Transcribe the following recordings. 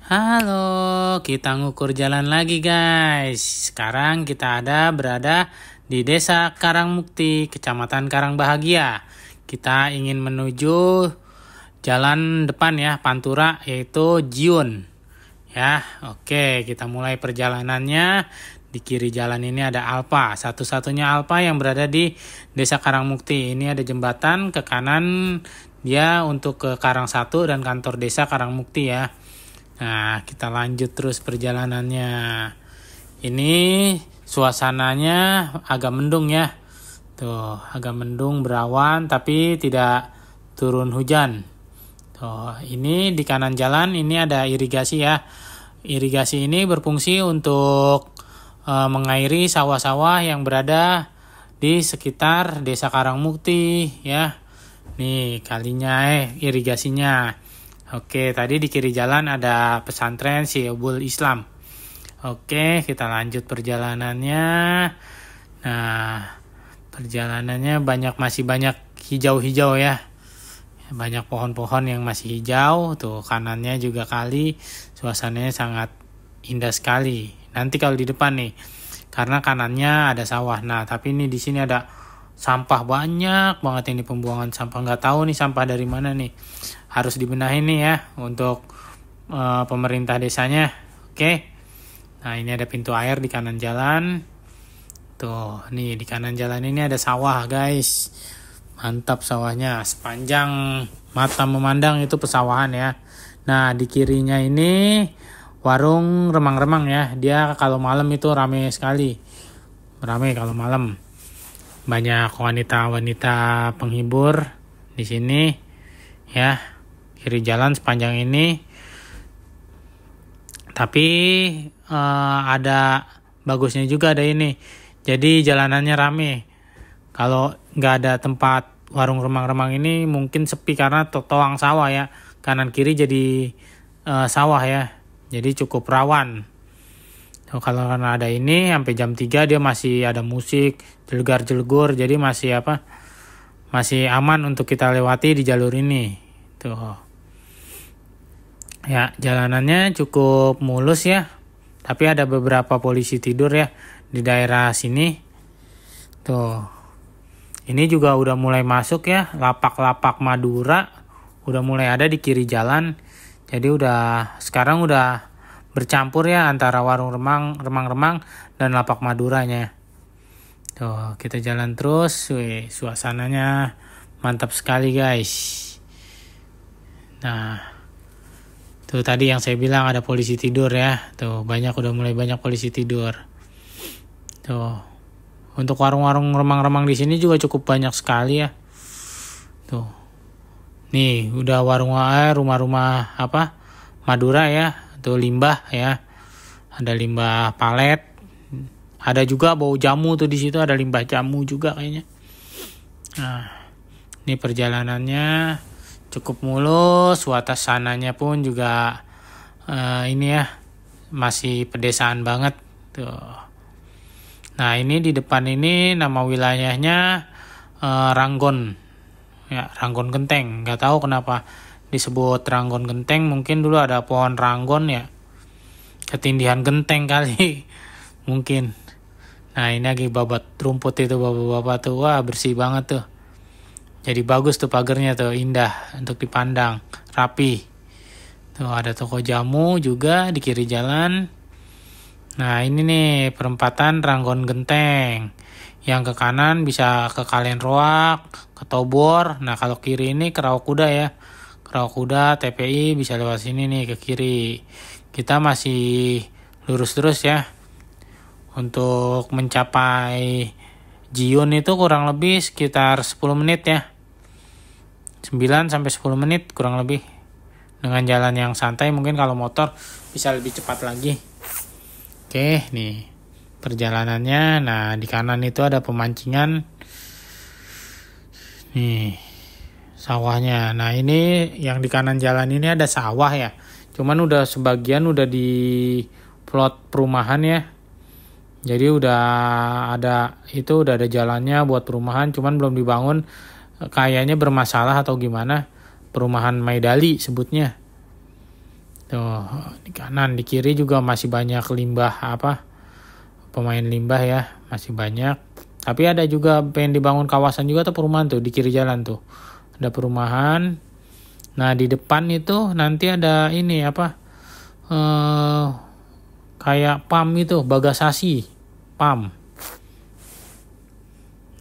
Halo, kita ngukur jalan lagi guys. Sekarang kita berada di Desa Karangmukti, Kecamatan Karangbahagia. Kita ingin menuju jalan depan ya, Pantura, yaitu Jiun. Ya, oke, kita mulai perjalanannya. Di kiri jalan ini ada Alpa, satu-satunya Alpa yang berada di Desa Karangmukti. Ini ada jembatan, ke kanan dia untuk ke Karang 1 dan kantor Desa Karangmukti ya. Nah, kita lanjut terus perjalanannya. Ini suasananya agak mendung ya. Tuh, agak mendung, berawan tapi tidak turun hujan. Tuh, ini di kanan jalan ini ada irigasi ya. Irigasi ini berfungsi untuk mengairi sawah-sawah yang berada di sekitar Desa Karangmukti ya. Nih, irigasinya. Oke, tadi di kiri jalan ada pesantren Syiebul Islam. Oke, kita lanjut perjalanannya. Nah, perjalanannya masih banyak hijau-hijau ya. Banyak pohon-pohon yang masih hijau. Tuh, kanannya juga kali. Suasananya sangat indah sekali. Nanti kalau di depan nih, karena kanannya ada sawah. Nah, tapi ini di sini ada sampah banyak banget ini, pembuangan sampah. Nggak tahu nih sampah dari mana nih. Harus dibenahin nih ya untuk pemerintah desanya. Oke. Nah, ini ada pintu air di kanan jalan. Tuh, nih di kanan jalan ini ada sawah, guys. Mantap sawahnya. Sepanjang mata memandang itu pesawahan ya. Nah, di kirinya ini warung remang-remang ya. Dia kalau malam itu rame sekali. Rame kalau malam. Banyak wanita-wanita penghibur di sini ya. Kiri jalan sepanjang ini. Tapi ada bagusnya juga ada ini. Jadi jalanannya rame. Kalau nggak ada tempat warung remang-remang ini mungkin sepi karena toang sawah ya. Kanan kiri jadi sawah ya. Jadi cukup rawan. Kalau karena ada ini sampai jam 3 dia masih ada musik, jelegar-jelegur. Jadi masih masih aman untuk kita lewati di jalur ini. Tuh. Ya, jalanannya cukup mulus ya. Tapi ada beberapa polisi tidur ya di daerah sini. Tuh. Ini juga udah mulai masuk ya, lapak-lapak Madura udah mulai ada di kiri jalan. Jadi sekarang udah bercampur ya antara warung remang-remang dan lapak Maduranya. Tuh, kita jalan terus. Wih, suasananya mantap sekali, guys. Nah, tuh tadi yang saya bilang ada polisi tidur ya. Tuh, udah mulai banyak polisi tidur. Tuh. Untuk warung-warung remang-remang di sini juga cukup banyak sekali ya. Tuh. Nih, udah rumah-rumah Madura ya. Tuh limbah ya. Ada limbah palet. Ada juga bau jamu tuh di situ, ada limbah jamu juga kayaknya. Nah, ini perjalanannya cukup mulus, atas sananya pun juga ini ya masih pedesaan banget tuh. Nah, ini di depan ini nama wilayahnya Ranggon. Ya, Ranggon Genteng. Nggak tahu kenapa disebut Ranggon Genteng, mungkin dulu ada pohon ranggon ya. Ketindihan genteng kali. Mungkin. Nah, ini lagi babat rumput itu bapak-bapak tuh. Wah, bersih banget tuh. Jadi bagus tuh pagernya tuh, indah untuk dipandang, rapi. Tuh ada toko jamu juga di kiri jalan. Nah, ini nih perempatan Ranggon Genteng. Yang ke kanan bisa ke Kalenroak, ke Tobor. Nah, kalau kiri ini ke Rawakuda ya. Ke Rawakuda, TPI bisa lewat sini nih ke kiri. Kita masih lurus terus ya. Untuk mencapai Jiun itu kurang lebih sekitar 10 menit ya. 9 sampai 10 menit kurang lebih. Dengan jalan yang santai, mungkin kalau motor bisa lebih cepat lagi. Oke, nih perjalanannya. Nah, di kanan itu ada pemancingan. Nih, sawahnya. Nah, ini yang di kanan jalan ini ada sawah ya. Cuman udah sebagian udah di plot perumahan ya. Jadi udah ada jalannya buat perumahan, cuman belum dibangun. Kayaknya bermasalah atau gimana. Perumahan Maidali sebutnya. Tuh, di kanan, di kiri juga masih banyak limbah pemain limbah ya, masih banyak. Tapi ada juga pengen dibangun kawasan juga tuh perumahan tuh di kiri jalan tuh. Ada perumahan. Nah, di depan itu nanti ada ini kayak PAM itu, Bagasasi, PAM.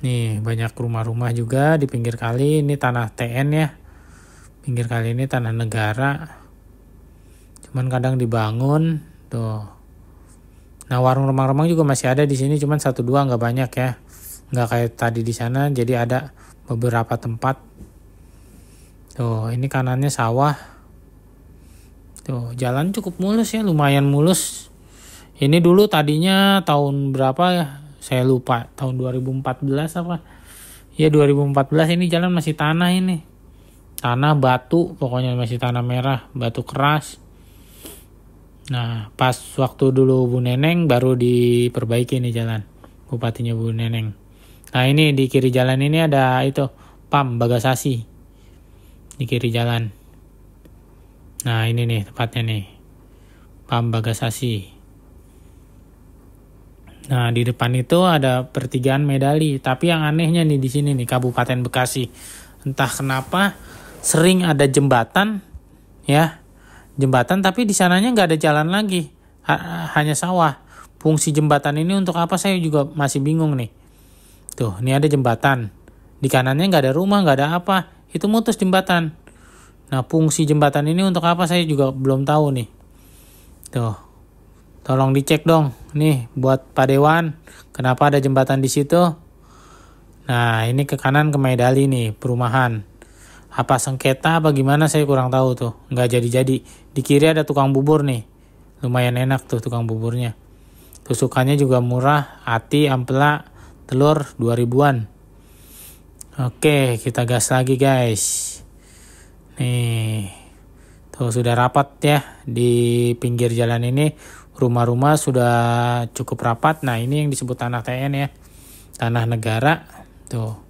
Nih, banyak rumah-rumah juga di pinggir kali. Ini tanah TN ya. Pinggir kali ini tanah negara. Cuman kadang dibangun tuh. Nah, warung remang-remang juga masih ada di sini, cuman 1-2 nggak banyak ya. Nggak kayak tadi di sana, jadi ada beberapa tempat. Tuh, ini kanannya sawah. Tuh, jalan cukup mulus ya, lumayan mulus. Ini dulu tadinya tahun berapa ya? Saya lupa, tahun 2014 apa? Ya 2014 ini jalan masih tanah ini. Tanah batu, pokoknya masih tanah merah, batu keras. Nah, pas waktu dulu Bu Neneng baru diperbaiki nih jalan. Bupatinya Bu Neneng. Nah, ini di kiri jalan ini ada itu PAM Bagasasi. Di kiri jalan. Nah, ini nih tempatnya nih. PAM Bagasasi. Nah, di depan itu ada pertigaan Medali. Tapi yang anehnya nih di sini nih Kabupaten Bekasi. Entah kenapa sering ada jembatan ya. Jembatan tapi di sananya nggak ada jalan lagi, hanya sawah. Fungsi jembatan ini untuk apa saya juga masih bingung nih. Tuh, ini ada jembatan. Di kanannya nggak ada rumah, nggak ada apa. Itu mutus jembatan. Nah, fungsi jembatan ini untuk apa saya juga belum tahu nih. Tuh, tolong dicek dong. Nih, buat Pak Dewan, kenapa ada jembatan di situ? Nah, ini ke kanan ke Medali nih, perumahan. Apa sengketa apa gimana saya kurang tahu tuh. Nggak jadi-jadi. Di kiri ada tukang bubur nih. Lumayan enak tuh tukang buburnya. Tusukannya juga murah. Ati, ampela, telur 2000-an. Oke, kita gas lagi guys. Nih. Tuh sudah rapat ya. Di pinggir jalan ini. Rumah-rumah sudah cukup rapat. Nah, ini yang disebut tanah TN ya. Tanah negara. Tuh.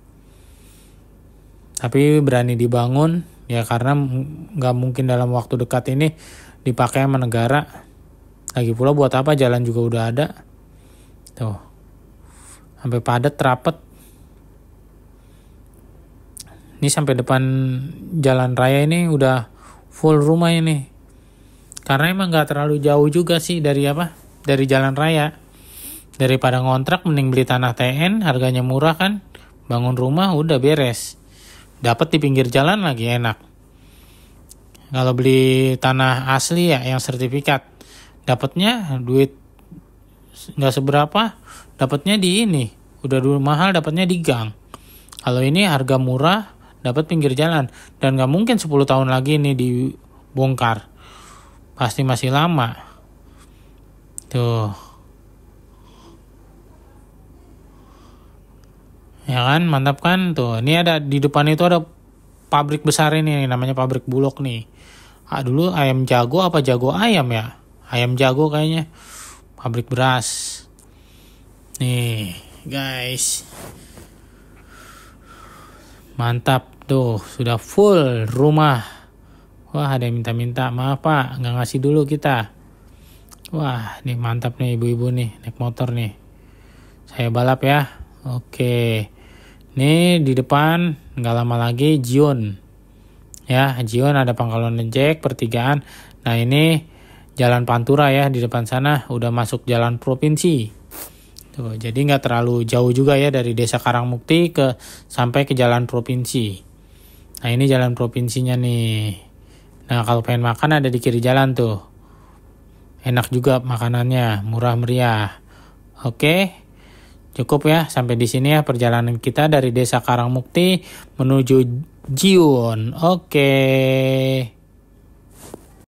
Tapi berani dibangun ya karena nggak mungkin dalam waktu dekat ini dipakai sama negara. Lagi pula buat apa, jalan juga udah ada. Tuh. Sampai padat rapet. Ini sampai depan jalan raya ini udah full rumah ini. Karena emang nggak terlalu jauh juga sih dari jalan raya. Daripada ngontrak mending beli tanah TN, harganya murah kan. Bangun rumah udah beres. Dapat di pinggir jalan lagi enak. Kalau beli tanah asli ya yang sertifikat, dapatnya duit nggak seberapa, dapatnya di ini. Udah dulu mahal, dapatnya di gang. Kalau ini harga murah, dapat pinggir jalan. Dan nggak mungkin 10 tahun lagi ini dibongkar. Pasti masih lama. Tuh. Ya kan, mantap kan tuh. Ini ada di depan itu ada pabrik besar ini namanya pabrik Bulog nih. Dulu ayam jago apa jago ayam ya? Ayam jago kayaknya. Pabrik beras. Nih, guys. Mantap tuh, sudah full rumah. Wah, ada yang minta-minta. Maaf Pak, nggak ngasih dulu kita. Wah, nih mantap nih ibu-ibu nih naik motor nih. Saya balap ya. Oke. Nih di depan nggak lama lagi Jion. Ya, Jion ada Pangkalan Ojek, pertigaan. Nah, ini Jalan Pantura ya di depan sana udah masuk jalan provinsi. Tuh, jadi nggak terlalu jauh juga ya dari Desa Karangmukti sampai ke jalan provinsi. Nah, ini jalan provinsinya nih. Nah, kalau pengen makan ada di kiri jalan tuh. Enak juga makanannya, murah meriah. Oke. Cukup ya, sampai di sini ya perjalanan kita dari Desa Karangmukti menuju Jion. Oke.